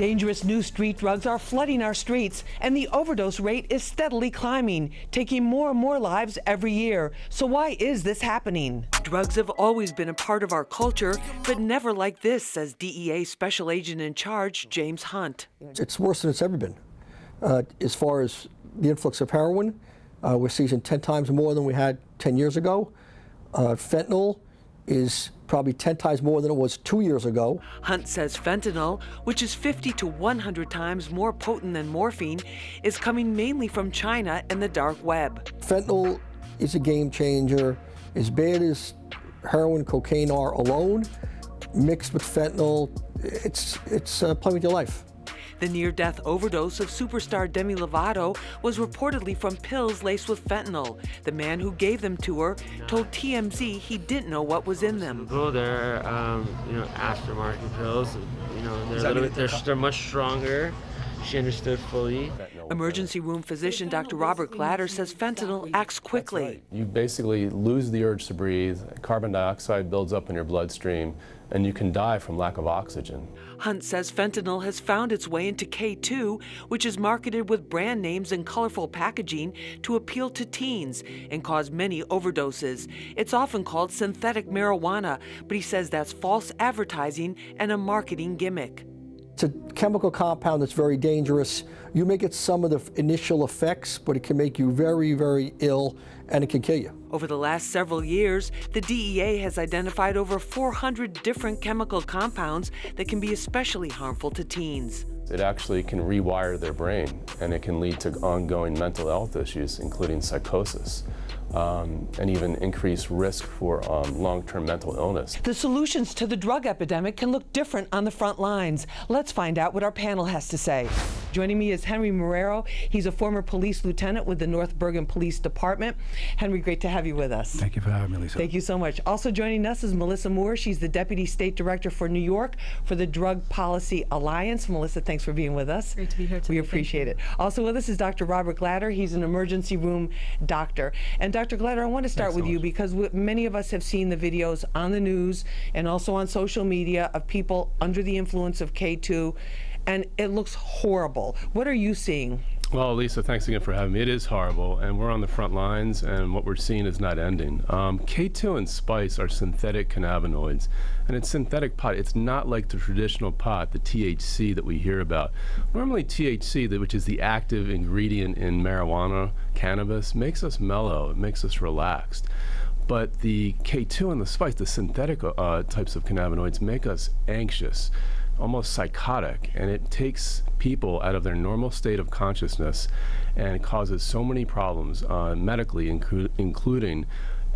Dangerous new street drugs are flooding our streets, and the overdose rate is steadily climbing, taking more and more lives every year. So why is this happening? Drugs have always been a part of our culture, but never like this, says DEA Special Agent in Charge James Hunt. It's worse than it's ever been. As far as the influx of heroin, we're seeing 10 times more than we had 10 years ago. Fentanyl is probably 10 times more than it was 2 years ago. Hunt says fentanyl, which is 50 to 100 times more potent than morphine, is coming mainly from China and the dark web. Fentanyl is a game changer. As bad as heroin, cocaine are alone, mixed with fentanyl, it's playing with your life. The near-death overdose of superstar Demi Lovato was reportedly from pills laced with fentanyl. The man who gave them to her told TMZ he didn't know what was in them. They're, aftermarket pills. They're much stronger. She understood fully. Emergency room physician Dr. Robert Glatter says fentanyl acts quickly. You basically lose the urge to breathe, carbon dioxide builds up in your bloodstream, and you can die from lack of oxygen. Hunt says fentanyl has found its way into K2, which is marketed with brand names and colorful packaging to appeal to teens and cause many overdoses. It's often called synthetic marijuana, but he says that's false advertising and a marketing gimmick. It's a chemical compound that's very dangerous. You may get some of the initial effects, but it can make you very, very ill, and it can kill you. Over the last several years, the DEA has identified over 400 different chemical compounds that can be especially harmful to teens. It actually can rewire their brain, and it can lead to ongoing mental health issues, including psychosis. And even increased risk for long-term mental illness. The solutions to the drug epidemic can look different on the front lines. Let's find out what our panel has to say. Joining me is Henry Marrero. He's a former police lieutenant with the North Bergen Police Department. Henry, great to have you with us. Thank you for having me, Lisa. Thank you so much. Also joining us is Melissa Moore. She's the Deputy State Director for New York for the Drug Policy Alliance. Melissa, thanks for being with us. Great to be here today. We appreciate it. Also with us is Dr. Robert Glatter. He's an emergency room doctor. And Dr. Glatter, I want to start with you because many of us have seen the videos on the news and also on social media of people under the influence of K2, and it looks horrible. What are you seeing? Well, Lisa, thanks again for having me. It is horrible, and we're on the front lines, and what we're seeing is not ending. K2 and spice are synthetic cannabinoids, and it's synthetic pot. It's not like the traditional pot, the THC that we hear about. Normally THC, which is the active ingredient in marijuana, cannabis, makes us mellow, it makes us relaxed. But the K2 and the spice, the synthetic types of cannabinoids, make us anxious, almost psychotic, and it takes people out of their normal state of consciousness and causes so many problems medically, including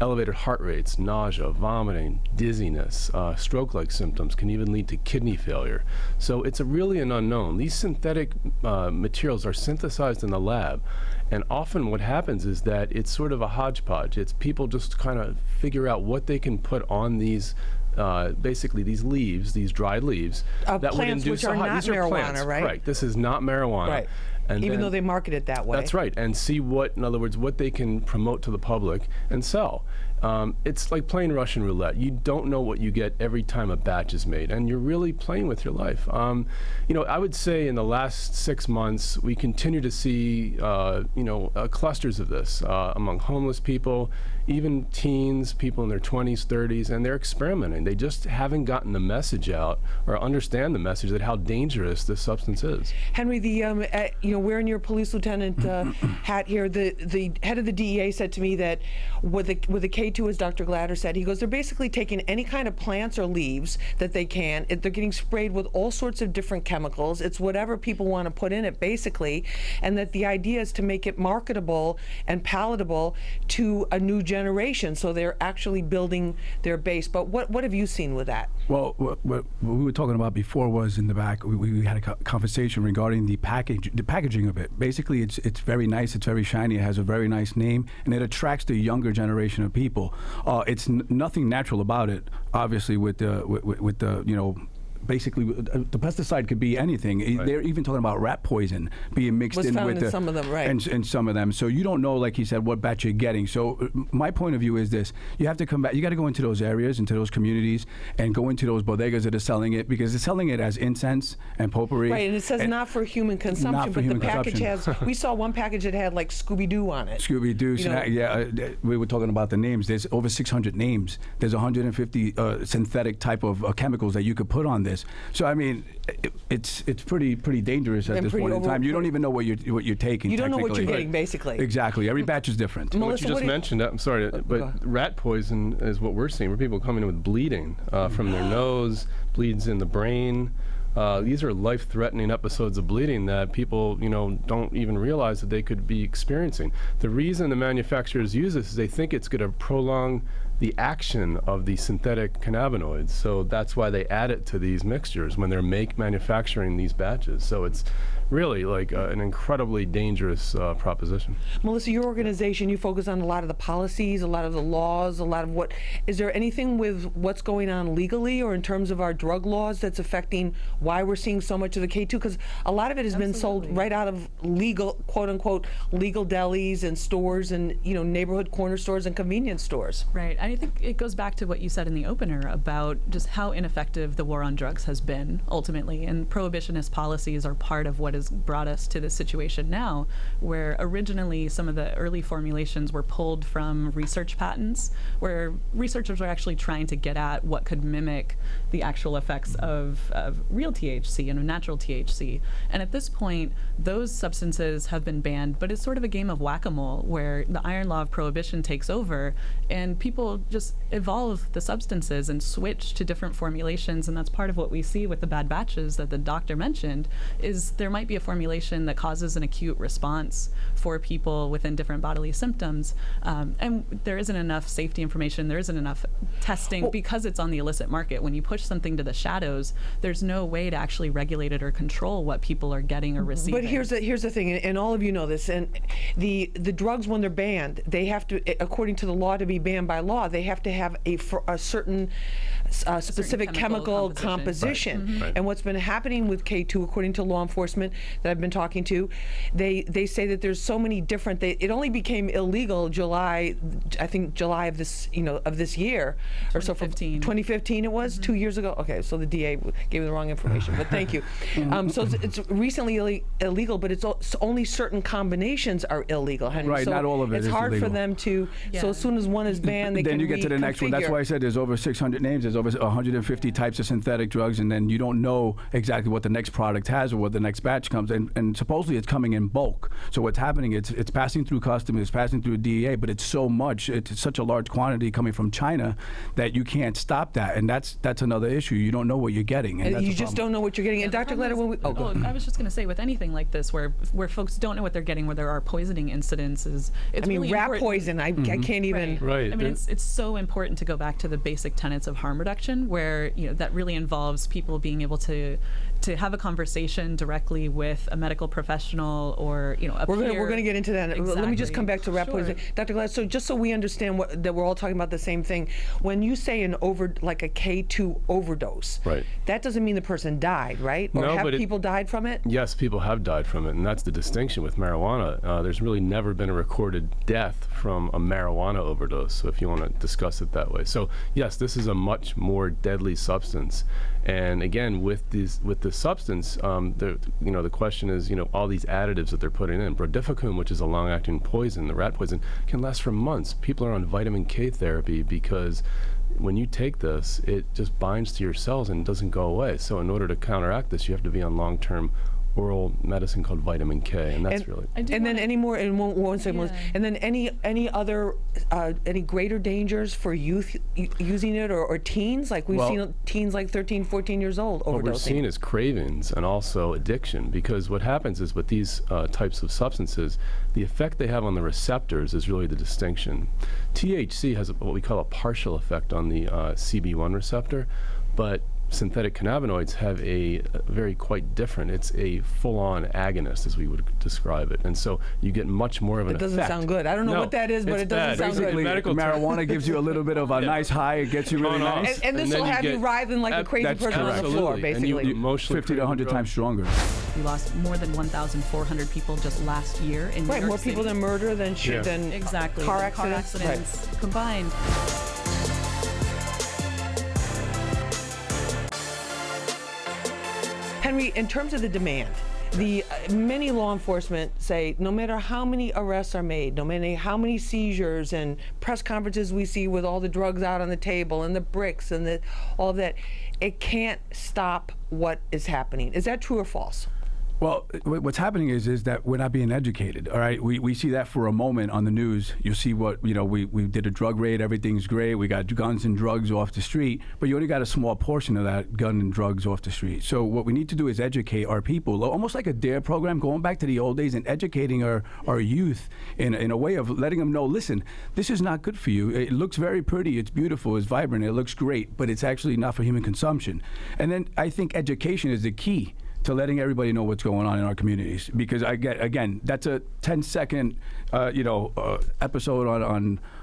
elevated heart rates, nausea, vomiting, dizziness, stroke-like symptoms, can even lead to kidney failure. So it's really an unknown. These synthetic materials are synthesized in the lab, and often what happens is that it's sort of a hodgepodge. It's people just kind of figure out what they can put on these basically these leaves, these dried leaves that would plants induce which are not these are marijuana, plants, right? Right. This is not marijuana. Right. And even though they market it that way. That's right. And see what, in other words, what they can promote to the public and sell. It's like playing Russian roulette. You don't know what you get every time a batch is made, and you're really playing with your life. I would say in the last 6 months, we continue to see, clusters of this among homeless people, even teens, people in their 20s, 30s, and they're experimenting. They just haven't gotten the message out or understand the message that how dangerous this substance is. Henry, wearing your police lieutenant hat here, the head of the DEA said to me that with the K2, as Dr. Glatter said, he goes, they're basically taking any kind of plants or leaves that they can. They're getting sprayed with all sorts of different chemicals. It's whatever people want to put in it, basically, and that the idea is to make it marketable and palatable to a new generation, so they're actually building their base. But what have you seen with that? Well, what we were talking about before was in the back, we had a conversation regarding the packaging of it. Basically, it's very nice, it's very shiny, it has a very nice name, and it attracts the younger generation of people. It's nothing natural about it, obviously, with the basically, the pesticide could be anything. They're even talking about rat poison being mixed Was in found with in some of them, right. and some of them. So you don't know, like he said, what batch you're getting. So my point of view is this: you have to come back. You got to go into those areas, into those communities, and go into those bodegas that are selling it, because they're selling it as incense and potpourri. Right, and it says not for human consumption, not for but human the package consumption. has, we saw one package that had like Scooby-Doo on it. Scooby-Doo, You know- we were talking about the names. There's over 600 names. There's 150 synthetic type of chemicals that you could put on this. So I mean, it's pretty dangerous at And this pretty point in time. You don't even know what you're taking. You don't know what you're technically. getting, basically. Exactly. Every batch is different. Melissa, What you just what do you- mentioned, I'm sorry, go but ahead. rat poison is what we're seeing, where people coming in with bleeding from their nose, bleeds in the brain. These are life-threatening episodes of bleeding that people, don't even realize that they could be experiencing. The reason the manufacturers use this is they think it's going to prolong the action of the synthetic cannabinoids. So that's why they add it to these mixtures when they're manufacturing these batches. So it's really like an incredibly dangerous proposition. Melissa, your organization, you focus on a lot of the policies, a lot of the laws, a lot of what, is there anything with what's going on legally or in terms of our drug laws that's affecting why we're seeing so much of the K2? Because a lot of it has been sold right out of legal, quote unquote, legal delis and stores and, neighborhood corner stores and convenience stores. Right. And I think it goes back to what you said in the opener about just how ineffective the war on drugs has been ultimately. And prohibitionist policies are part of what has brought us to this situation now, where originally some of the early formulations were pulled from research patents, where researchers were actually trying to get at what could mimic the actual effects of real THC and of natural THC. And at this point, those substances have been banned, but it's sort of a game of whack-a-mole where the iron law of prohibition takes over and people just evolve the substances and switch to different formulations. And that's part of what we see with the bad batches that the doctor mentioned, is there might be a formulation that causes an acute response for people within different bodily symptoms. And there isn't enough safety information, there isn't enough testing because it's on the illicit market. When you push something to the shadows, there's no way to actually regulate it or control what people are getting or receiving. But here's the thing, and all of you know this, and the drugs, when they're banned, they have to, according to the law, to be banned by law, they have to have a certain specific chemical composition. Right. And what's been happening with K2, according to law enforcement that I've been talking to, they say that there's so many different, it only became illegal July of this, of this year, or so. From 2015 it was, 2 years ago. Okay, so the DA gave me the wrong information, but thank you. So it's recently illegal, but it's only certain combinations are illegal, Henry. Right, so not all of it it's is hard for illegal. them to, so as soon as one is banned, they then can you get to the next one. That's why I said there's over 600 names, there's over 150 types of synthetic drugs, and then you don't know exactly what the next product has or what the next batch comes, and supposedly it's coming in bulk. So what's happening, it's passing through customs, it's passing through DEA, but it's so much, it's such a large quantity coming from China that you can't stop that, and that's another issue. You don't know what you're getting. And that's you a just problem. don't know what you're getting. And Dr. Glatter, when we, go ahead. I was just going to say, with anything like this, where folks don't know what they're getting, where there are poisoning incidences, it's really rat important. poison, I can't even. Right. I mean, it's so important to go back to the basic tenets of harm reduction, where that really involves people being able to have a conversation directly with a medical professional or a We're peer. going to get into that. Let me just come back to rat poison, Dr. Glass. So just so we understand that we're all talking about the same thing, when you say like a K2 overdose, Right. that doesn't mean the person died, right? Or No, have but people died from it? Yes, people have died from it, and that's the distinction with marijuana. There's really never been a recorded death from a marijuana overdose, so if you want to discuss it that way. So yes, this is a much more deadly substance. And again, with this substance, the question is, all these additives that they're putting in. Brodifacoum, which is a long-acting poison, the rat poison, can last for months. People are on vitamin K therapy because when you take this, it just binds to your cells and doesn't go away. So in order to counteract this, you have to be on long-term oral medicine called vitamin K, and that's really. And then any more, and one second, Yeah. and then any other, any greater dangers for youth using it, or teens? Like we've seen teens like 13, 14 years old overdosing. What we're seeing is cravings and also addiction, because what happens is with these types of substances, the effect they have on the receptors is really the distinction. THC has what we call a partial effect on the CB1 receptor, but synthetic cannabinoids have a very quite different. It's a full-on agonist, as we would describe it, and so you get much more of an It doesn't effect. sound good. I don't know No, what that is, but it's it doesn't bad. sound good. Basically, medical marijuana gives you a little bit of a nice high. It gets you really On, off. nice. And this then will have you get writhing like a crazy that's person on the correct. floor, Absolutely. And you basically. emotionally 50 to 100 times stronger. We lost more than 1,400 people just last year in New Right, York more people City. than murder than Yeah. than Exactly. car the accidents. Right. combined. Henry, in terms of the demand, the many law enforcement say no matter how many arrests are made, no matter how many seizures and press conferences we see with all the drugs out on the table and the bricks and all of that, it can't stop what is happening. Is that true or false? Well, what's happening is that we're not being educated. All right, we see that for a moment on the news. You see what we did a drug raid, everything's great. We got guns and drugs off the street, but you only got a small portion of that gun and drugs off the street. So what we need to do is educate our people, almost like a DARE program, going back to the old days and educating our youth in a way of letting them know, listen, this is not good for you. It looks very pretty, it's beautiful, it's vibrant, it looks great, but it's actually not for human consumption. And then I think education is the key to letting everybody know what's going on in our communities, because again, that's a 10-second, episode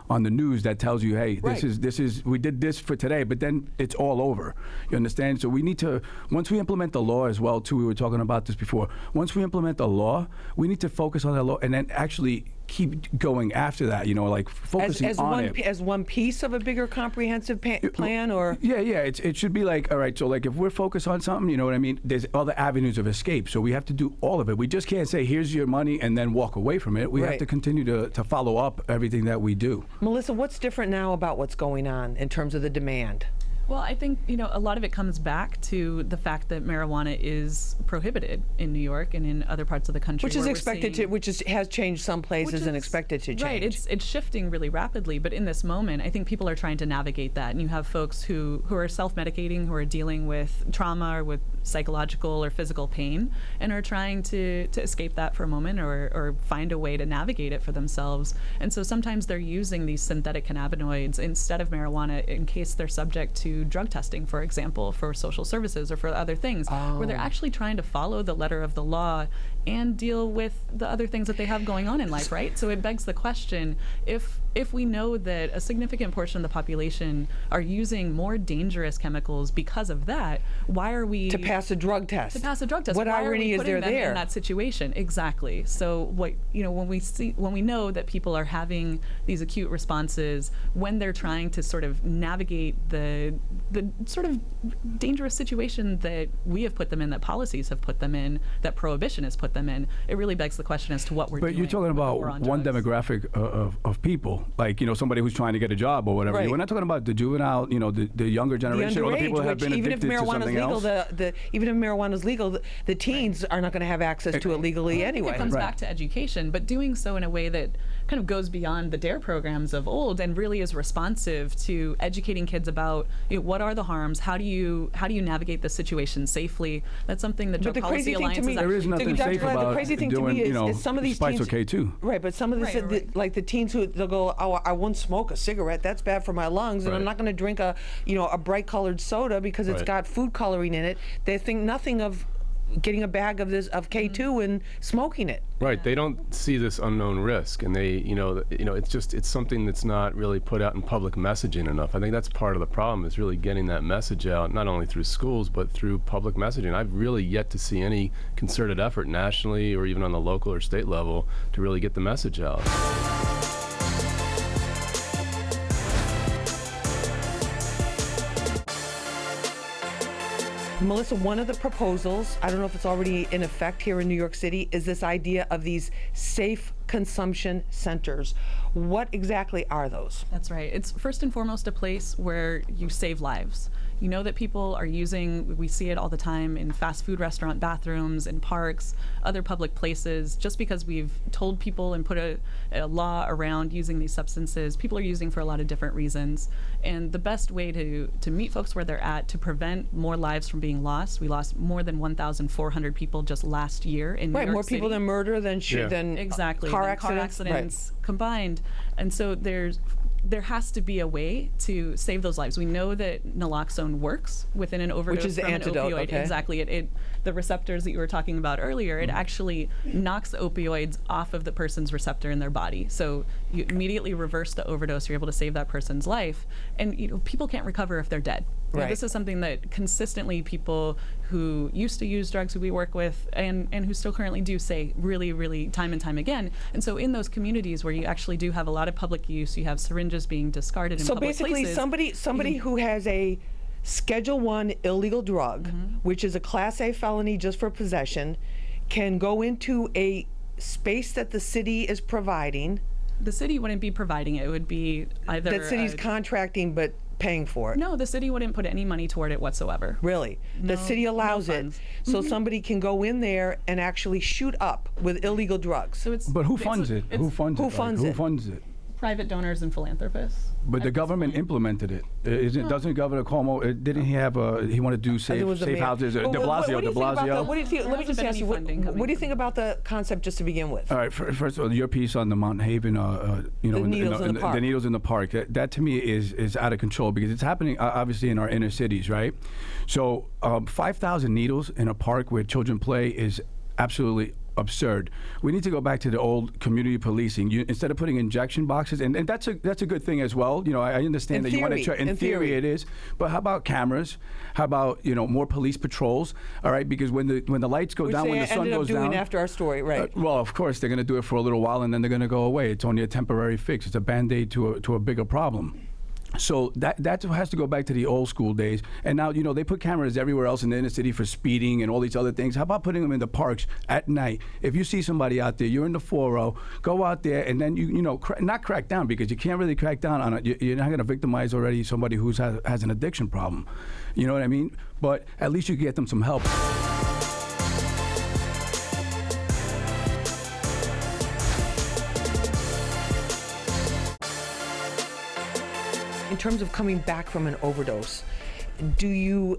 on the news that tells you, hey, Right. this is we did this for today, but then it's all over. You understand? So we need to, once we implement the law as well, too. We were talking about this before. Once we implement the law, we need to focus on that law and then actually keep going after that. Like focusing on it. As one piece of a bigger comprehensive plan, or Yeah, it should be like, all right, so like if we're focused on something, you know what I mean, there's other avenues of escape, so we have to do all of it. We just can't say, here's your money, and then walk away from it. We have Right. to continue to follow up everything that we do. Melissa, what's different now about what's going on in terms of the demand? Well, I think, a lot of it comes back to the fact that marijuana is prohibited in New York and in other parts of the country. Which is where we're expected seeing- has changed some places Which and is- expected to change. Right, it's shifting really rapidly, but in this moment, I think people are trying to navigate that. And you have folks who are self-medicating, who are dealing with trauma or with psychological or physical pain, and are trying to escape that for a moment or find a way to navigate it for themselves. And so sometimes they're using these synthetic cannabinoids instead of marijuana in case they're subject to drug testing, for example, for social services or for other things, where they're actually trying to follow the letter of the law and deal with the other things that they have going on in life, right? So it begs the question, if we know that a significant portion of the population are using more dangerous chemicals because of that, why are we to pass a drug test. to pass a drug test? What Why are irony we is putting there them there? in that situation? Exactly. So when we know that people are having these acute responses when they're trying to sort of navigate the sort of dangerous situation that we have put them in, that policies have put them in, that prohibition has put them in, it really begs the question as to what we're doing. But you're talking with the war about on one drugs. demographic of people, like somebody who's trying to get a job or whatever. Right. We're not talking about the juvenile, the younger The generation, or the people underage, that have which been even if addicted to marijuana is something legal, else. even if marijuana is legal, the teens are not going to have access to it legally I think anyway. it comes Right. back to education, but doing so in a way that kind of goes beyond the DARE programs of old and really is responsive to educating kids about what are the harms, how do you navigate the situation safely. That's something that But Drug the Policy crazy thing Alliance to me, is There is actually nothing Dr. safe Glad, about the crazy thing doing, to me is some of these Spice teens, okay too. Right, but some of this, Right. like the teens they'll go, oh, I won't smoke a cigarette. That's bad for my lungs, and I'm Right. not going to drink a bright colored soda because it's Right. got food coloring in it. They think nothing of getting a bag of K2 and smoking it. Right, they don't see this unknown risk, and they, it's something that's not really put out in public messaging enough. I think that's part of the problem, is really getting that message out, not only through schools, but through public messaging. I've really yet to see any concerted effort nationally or even on the local or state level to really get the message out. Melissa, one of the proposals, I don't know if it's already in effect here in New York City, is this idea of these safe consumption centers. What exactly are those? That's right. It's first and foremost a place where you save lives. You know that people are using, we see it all the time in fast food restaurant bathrooms, in parks, other public places. Just because we've told people and put a law around using these substances, people are using for a lot of different reasons. And the best way to meet folks where they're at, to prevent more lives from being lost, we lost more than 1,400 people just last year in New York More City. people than murder, than Yeah. than Exactly. car than accidents. combined. And so there's there has to be a way to save those lives. We know that naloxone works within an overdose Which is the from antidote, an opioid. okay. Exactly. The receptors that you were talking about earlier, it actually knocks the opioids off of the person's receptor in their body. So you immediately reverse the overdose. You're able to save that person's life. And people can't recover if they're dead. Right. This is something that consistently people who used to use drugs who we work with and who still currently do say really, really time and time again. And so in those communities where you actually do have a lot of public use, you have syringes being discarded in So public basically, places. somebody who has a Schedule I illegal drug, which is a Class A felony just for possession, can go into a space that the city is providing, The city wouldn't be providing it. It would be either that city's contracting but paying for it. no, the city wouldn't put any money toward it whatsoever. Really? No, The city allows no it, funds. so somebody can go in there and actually shoot up with illegal drugs. So it's But who it's- funds it? it's Who funds it? Who Like, funds who it? funds it? private donors and philanthropists. But the at this government point. implemented it. Doesn't Governor Cuomo? Didn't he have he wanted to do I think it was safe the mayor. houses? De Well, what do Blasio. you De think about the- Blasio. what do you think? Let me There just hasn't ask been you, any what funding do you coming. think about the concept just to begin with? All right. First of all, your piece on the Mount Haven, The needles in the park. the needles in the park. That to me is out of control because it's happening obviously in our inner cities, right? So 5,000 needles in a park where children play is absolutely absurd. We need to go back to the old community policing. Instead of putting injection boxes, and that's a good thing as well. I understand In that you want to theory, try. In theory, it is. But how about cameras? How about more police patrols? All right, because when the lights go Which down, they when the sun ended up goes doing down. after our story, right? Well, of course, they're going to do it for a little while and then they're going to go away. It's only a temporary fix. It's a Band-Aid to a bigger problem. So that has to go back to the old school days. And now, they put cameras everywhere else in the inner city for speeding and all these other things. How about putting them in the parks at night? If you see somebody out there, you're in the 4-0, go out there and then, not crack down because you can't really crack down on it. You're not going to victimize already somebody who has an addiction problem. You know what I mean? But at least you can get them some help. In terms of coming back from an overdose, do you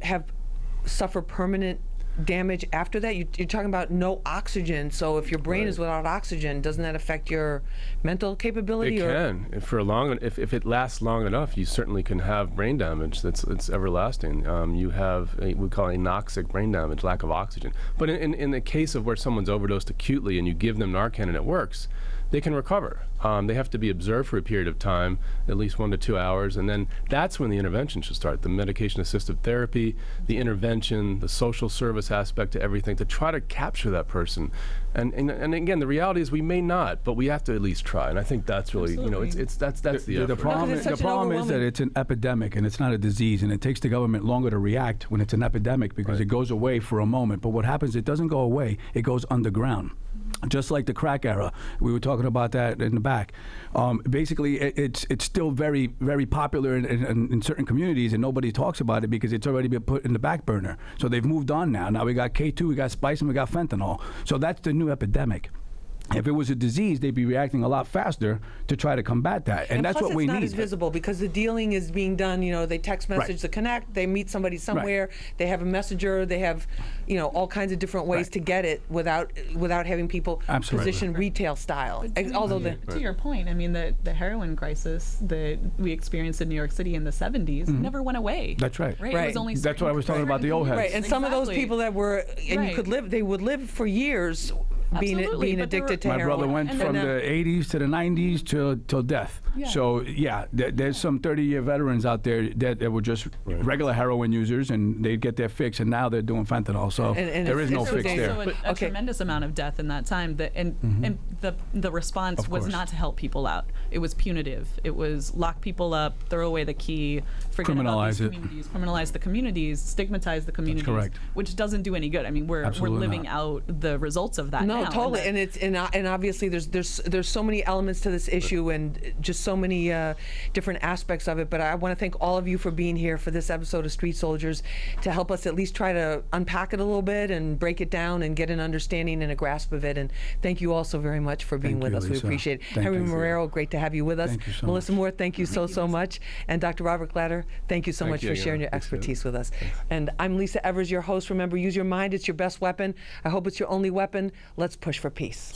suffer permanent damage after that? You're talking about no oxygen, so if your brain is without oxygen, doesn't that affect your mental capability? It can. If it lasts long enough, you certainly can have brain damage that's everlasting. You have we call it anoxic brain damage, lack of oxygen. But in the case of where someone's overdosed acutely and you give them Narcan and it works, they can recover. They have to be observed for a period of time, at least 1 to 2 hours, and then that's when the intervention should start. The medication-assisted therapy, the intervention, the social service aspect to everything to try to capture that person. And again, the reality is we may not, but we have to at least try. And I think that's really, that's the effort. The problem, it's such the an problem is that overwhelming- it's an epidemic and it's not a disease, and it takes the government longer to react when it's an epidemic because it goes away for a moment. But what happens, it doesn't go away, it goes underground. Just like the crack era, we were talking about that in the back. Basically, it's still very, very popular in certain communities, and nobody talks about it because it's already been put in the back burner. So they've moved on now. Now we got K2, we got spice, and we got fentanyl. So that's the new epidemic. If it was a disease, they'd be reacting a lot faster to try to combat that, and that's plus what we it's not need. as visible because the dealing is being done. They text message the connect, they meet somebody somewhere, they have a messenger, they have, all kinds of different ways Right. to get it without having people Absolutely. position retail style. Although To your point, I mean, the heroin crisis that we experienced in New York City in the 70s never went away. That's right. Right. It Right. was only That's what I was talking about, the old heads. right, and some of those Exactly. people that were, and you could Right. live, they would live for years Absolutely, being but there addicted to My heroin. brother went And from then- the 80s to the 90s till death. Yeah. So there's some 30-year veterans out there that were just regular heroin users, and they'd get their fix, and now they're doing fentanyl. So And there is no it's fix dangerous. there. So a Okay. tremendous amount of death in that time. And the response Of was course. not to help people out. It was punitive. It was lock people up, throw away the key, forget about Criminalize these it. communities, criminalize the communities, stigmatize the communities, correct. which doesn't do any good. I mean, we're Absolutely living not. out the results of that No, now. totally, that- and obviously there's so many elements to this issue and just so many different aspects of it. But I want to thank all of you for being here for this episode of Street Soldiers to help us at least try to unpack it a little bit and break it down and get an understanding and a grasp of it. And thank you all so very much for being Thank with you, us. We Lisa. appreciate it. Thank Henry you. Marrero, great to have you with us. Thank you so Melissa much. Moore, thank you so much. And Dr. Robert Glatter, thank you so Thank much you, for sharing yeah, your appreciate it. expertise with us. And I'm Lisa Evers, your host. Remember, use your mind. It's your best weapon. I hope it's your only weapon. Let's push for peace.